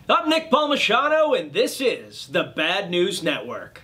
I'm Nick Palmisano, and this is the Bad News Network.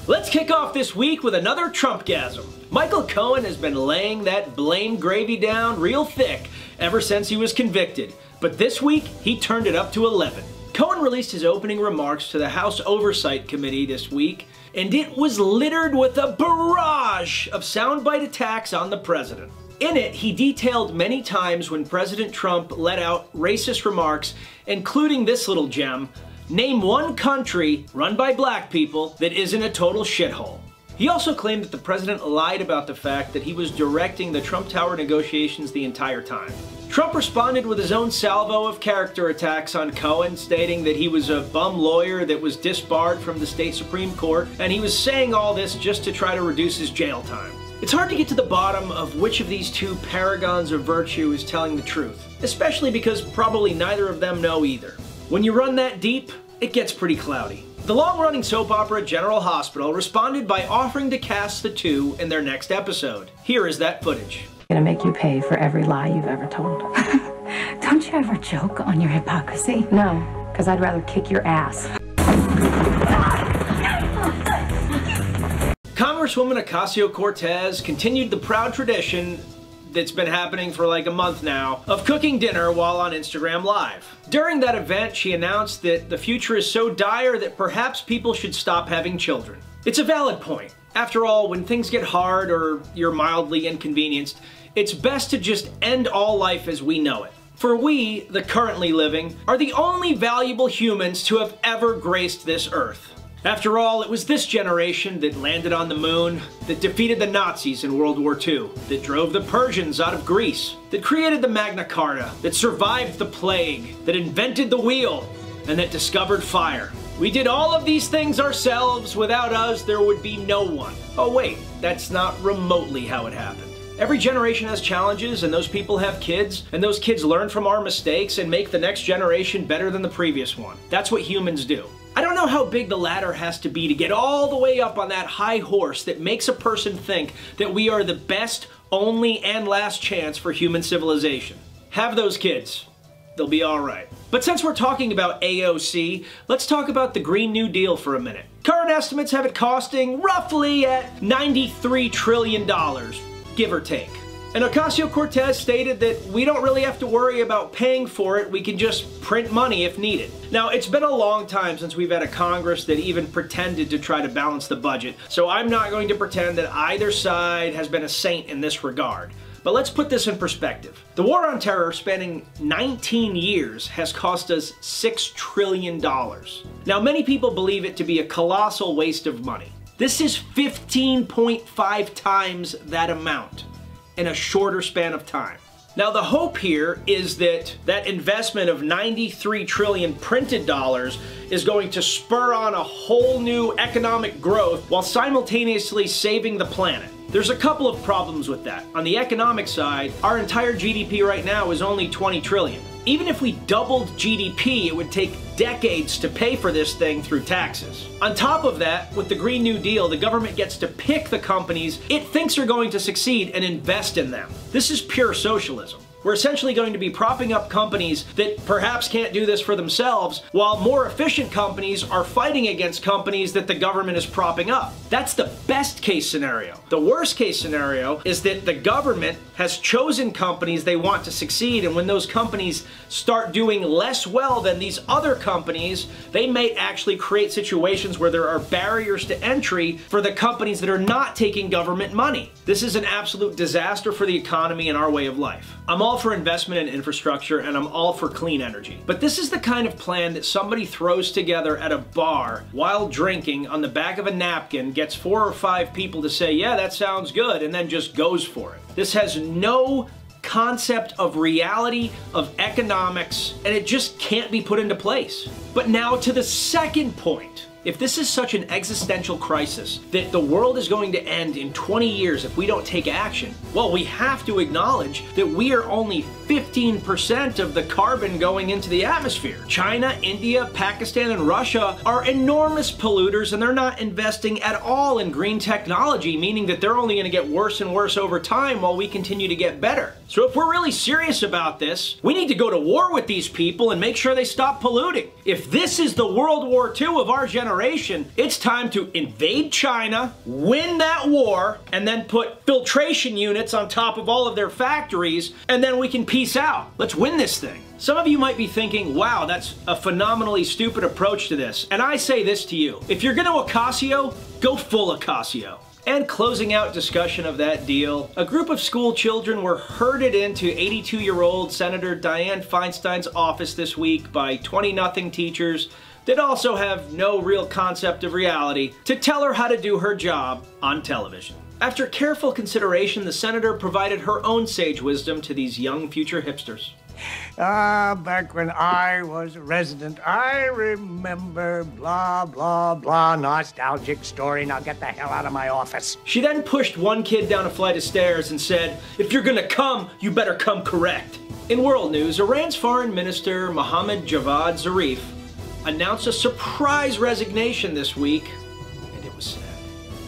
Let's kick off this week with another Trumpgasm. Michael Cohen has been laying that blame gravy down real thick ever since he was convicted, but this week he turned it up to 11. Cohen released his opening remarks to the House Oversight Committee this week, and it was littered with a barrage of soundbite attacks on the president. In it, he detailed many times when President Trump let out racist remarks, including this little gem: name one country run by black people that isn't a total shithole. He also claimed that the president lied about the fact that he was directing the Trump Tower negotiations the entire time. Trump responded with his own salvo of character attacks on Cohen, stating that he was a bum lawyer that was disbarred from the state Supreme Court, and he was saying all this just to try to reduce his jail time. It's hard to get to the bottom of which of these two paragons of virtue is telling the truth, especially because probably neither of them know either. When you run that deep, it gets pretty cloudy. The long-running soap opera General Hospital responded by offering to cast the two in their next episode. Here is that footage. Gonna make you pay for every lie you've ever told. Don't you ever joke on your hypocrisy? No, because I'd rather kick your ass. Congresswoman Ocasio-Cortez continued the proud tradition that's been happening for like a month now of cooking dinner while on Instagram Live. During that event, she announced that the future is so dire that perhaps people should stop having children. It's a valid point. After all, when things get hard or you're mildly inconvenienced, it's best to just end all life as we know it. For we, the currently living, are the only valuable humans to have ever graced this earth. After all, it was this generation that landed on the moon, that defeated the Nazis in World War II, that drove the Persians out of Greece, that created the Magna Carta, that survived the plague, that invented the wheel, and that discovered fire. We did all of these things ourselves. Without us, there would be no one. Oh wait, that's not remotely how it happened. Every generation has challenges, and those people have kids, and those kids learn from our mistakes and make the next generation better than the previous one. That's what humans do. I don't know how big the ladder has to be to get all the way up on that high horse that makes a person think that we are the best, only, and last chance for human civilization. Have those kids. They'll be all right. But since we're talking about AOC, let's talk about the Green New Deal for a minute. Current estimates have it costing roughly at $93 trillion, give or take. And Ocasio-Cortez stated that we don't really have to worry about paying for it, we can just print money if needed. Now, it's been a long time since we've had a Congress that even pretended to try to balance the budget, so I'm not going to pretend that either side has been a saint in this regard. But let's put this in perspective. The war on terror, spanning 19 years, has cost us $6 trillion. Now, many people believe it to be a colossal waste of money. This is 15.5 times that amount in a shorter span of time. Now, the hope here is that that investment of 93 trillion printed dollars is going to spur on a whole new economic growth while simultaneously saving the planet. There's a couple of problems with that. On the economic side, our entire GDP right now is only 20 trillion. Even if we doubled GDP, it would take decades to pay for this thing through taxes. On top of that, with the Green New Deal, the government gets to pick the companies it thinks are going to succeed and invest in them. This is pure socialism. We're essentially going to be propping up companies that perhaps can't do this for themselves, while more efficient companies are fighting against companies that the government is propping up. That's the best case scenario. The worst case scenario is that the government has chosen companies they want to succeed, and when those companies start doing less well than these other companies, they may actually create situations where there are barriers to entry for the companies that are not taking government money. This is an absolute disaster for the economy and our way of life. I'm all for investment in infrastructure, and I'm all for clean energy. But this is the kind of plan that somebody throws together at a bar while drinking on the back of a napkin, gets 4 or 5 people to say, yeah, that sounds good, and then just goes for it. This has no concept of reality, of economics, and it just can't be put into place. But now to the second point. If this is such an existential crisis that the world is going to end in 20 years if we don't take action, well, we have to acknowledge that we are only 15% of the carbon going into the atmosphere. China, India, Pakistan, and Russia are enormous polluters, and they're not investing at all in green technology, meaning that they're only going to get worse and worse over time while we continue to get better. So if we're really serious about this, we need to go to war with these people and make sure they stop polluting. If this is the World War II of our generation, it's time to invade China, win that war, and then put filtration units on top of all of their factories, and then we can peace out. Let's win this thing. Some of you might be thinking, wow, that's a phenomenally stupid approach to this. And I say this to you, if you're gonna Ocasio, go full Ocasio. And closing out discussion of that deal, a group of school children were herded into 82-year-old Senator Dianne Feinstein's office this week by 20-0 teachers that also have no real concept of reality to tell her how to do her job on television. After careful consideration, the senator provided her own sage wisdom to these young future hipsters. Back when I was a resident, I remember blah, blah, blah, nostalgic story. Now get the hell out of my office. She then pushed one kid down a flight of stairs and said, if you're gonna come, you better come correct. In world news, Iran's foreign minister, Mohammad Javad Zarif, announced a surprise resignation this week, and it was sad.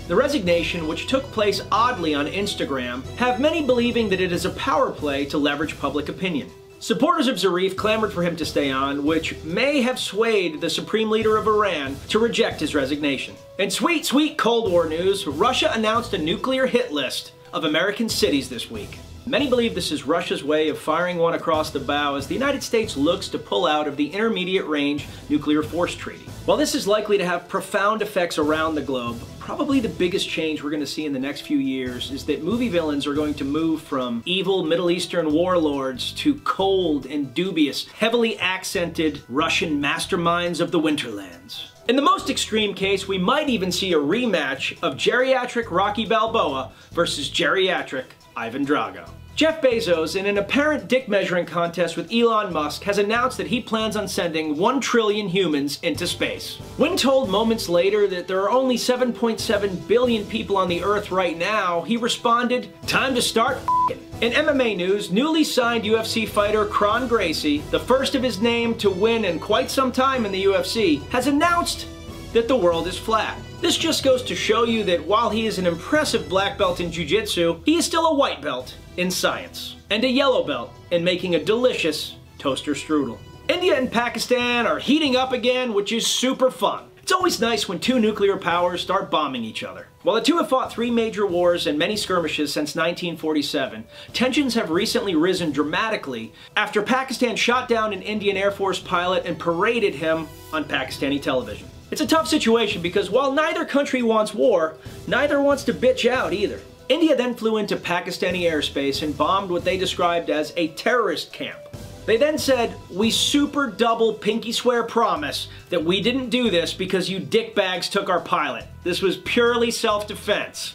The resignation, which took place oddly on Instagram, have many believing that it is a power play to leverage public opinion. Supporters of Zarif clamored for him to stay on, which may have swayed the supreme leader of Iran to reject his resignation. In sweet, sweet Cold War news, Russia announced a nuclear hit list of American cities this week. Many believe this is Russia's way of firing one across the bow as the United States looks to pull out of the Intermediate Range Nuclear Force Treaty. While this is likely to have profound effects around the globe, probably the biggest change we're going to see in the next few years is that movie villains are going to move from evil Middle Eastern warlords to cold and dubious, heavily accented Russian masterminds of the Winterlands. In the most extreme case, we might even see a rematch of geriatric Rocky Balboa versus geriatric Ivan Drago. Jeff Bezos, in an apparent dick measuring contest with Elon Musk, has announced that he plans on sending 1 trillion humans into space. When told moments later that there are only 7.7 billion people on the Earth right now, he responded, "Time to start f***ing." In MMA news, newly signed UFC fighter Kron Gracie, the first of his name to win in quite some time in the UFC, has announced that the world is flat. This just goes to show you that while he is an impressive black belt in jiu-jitsu, he is still a white belt in science, and a yellow belt in making a delicious toaster strudel. India and Pakistan are heating up again, which is super fun. It's always nice when two nuclear powers start bombing each other. While the two have fought 3 major wars and many skirmishes since 1947, tensions have recently risen dramatically after Pakistan shot down an Indian Air Force pilot and paraded him on Pakistani television. It's a tough situation because while neither country wants war, neither wants to bitch out either. India then flew into Pakistani airspace and bombed what they described as a terrorist camp. They then said, "We super double pinky swear promise that we didn't do this because you dickbags took our pilot. This was purely self-defense."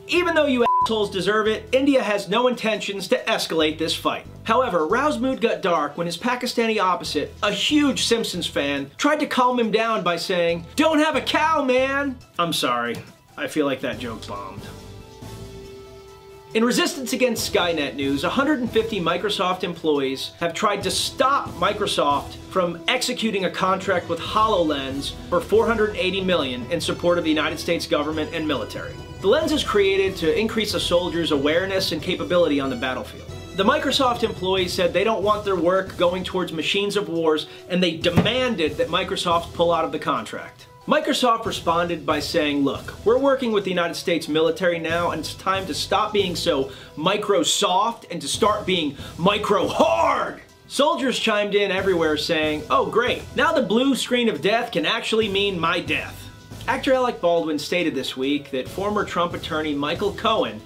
Even though you assholes deserve it, India has no intentions to escalate this fight. However, Rao's mood got dark when his Pakistani opposite, a huge Simpsons fan, tried to calm him down by saying, "Don't have a cow, man!" I'm sorry, I feel like that joke bombed. In resistance against Skynet news, 150 Microsoft employees have tried to stop Microsoft from executing a contract with HoloLens for $480 million in support of the United States government and military. The lens is created to increase a soldier's awareness and capability on the battlefield. The Microsoft employees said they don't want their work going towards machines of wars, and they demanded that Microsoft pull out of the contract. Microsoft responded by saying, "Look, we're working with the United States military now, and it's time to stop being so micro-soft and to start being micro-hard." Soldiers chimed in everywhere saying, "Oh great, now the blue screen of death can actually mean my death." Actor Alec Baldwin stated this week that former Trump attorney Michael Cohen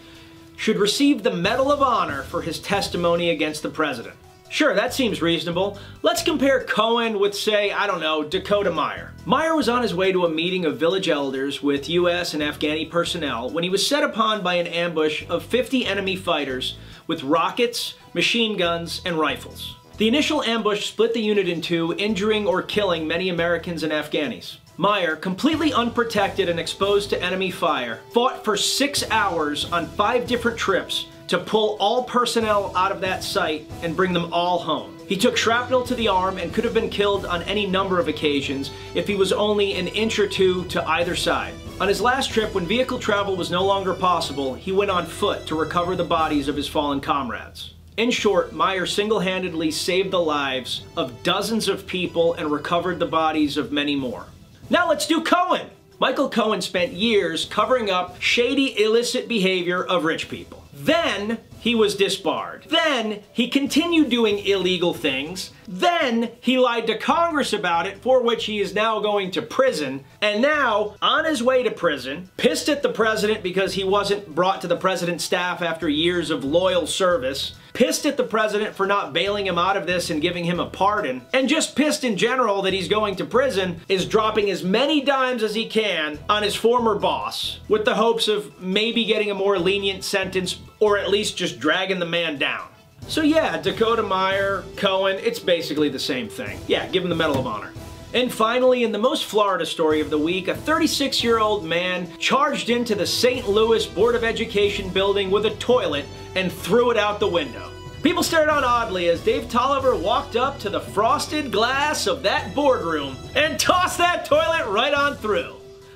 should receive the Medal of Honor for his testimony against the president. Sure, that seems reasonable. Let's compare Cohen with, say, I don't know, Dakota Meyer. Meyer was on his way to a meeting of village elders with U.S. and Afghani personnel when he was set upon by an ambush of 50 enemy fighters with rockets, machine guns, and rifles. The initial ambush split the unit in two, injuring or killing many Americans and Afghanis. Meyer, completely unprotected and exposed to enemy fire, fought for 6 hours on 5 different trips to pull all personnel out of that site and bring them all home. He took shrapnel to the arm and could have been killed on any number of occasions if he was only an inch or two to either side. On his last trip, when vehicle travel was no longer possible, he went on foot to recover the bodies of his fallen comrades. In short, Meyer single-handedly saved the lives of dozens of people and recovered the bodies of many more. Now let's do Cohen! Michael Cohen spent years covering up shady, illicit behavior of rich people. Then he was disbarred. Then he continued doing illegal things. Then he lied to Congress about it, for which he is now going to prison. And now, on his way to prison, pissed at the president because he wasn't brought to the president's staff after years of loyal service, pissed at the president for not bailing him out of this and giving him a pardon, and just pissed in general that he's going to prison, is dropping as many dimes as he can on his former boss, with the hopes of maybe getting a more lenient sentence, or at least just dragging the man down. So yeah, Dakota Meyer, Cohen, it's basically the same thing. Yeah, give him the Medal of Honor. And finally, in the most Florida story of the week, a 36-year-old man charged into the St. Louis Board of Education building with a toilet and threw it out the window. People stared on oddly as Dave Tolliver walked up to the frosted glass of that boardroom and tossed that toilet right on through.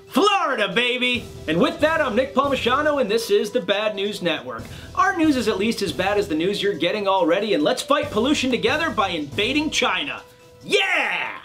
Florida, baby! And with that, I'm Nick Palmisano, and this is the Bad News Network. Our news is at least as bad as the news you're getting already, and let's fight pollution together by invading China. Yeah!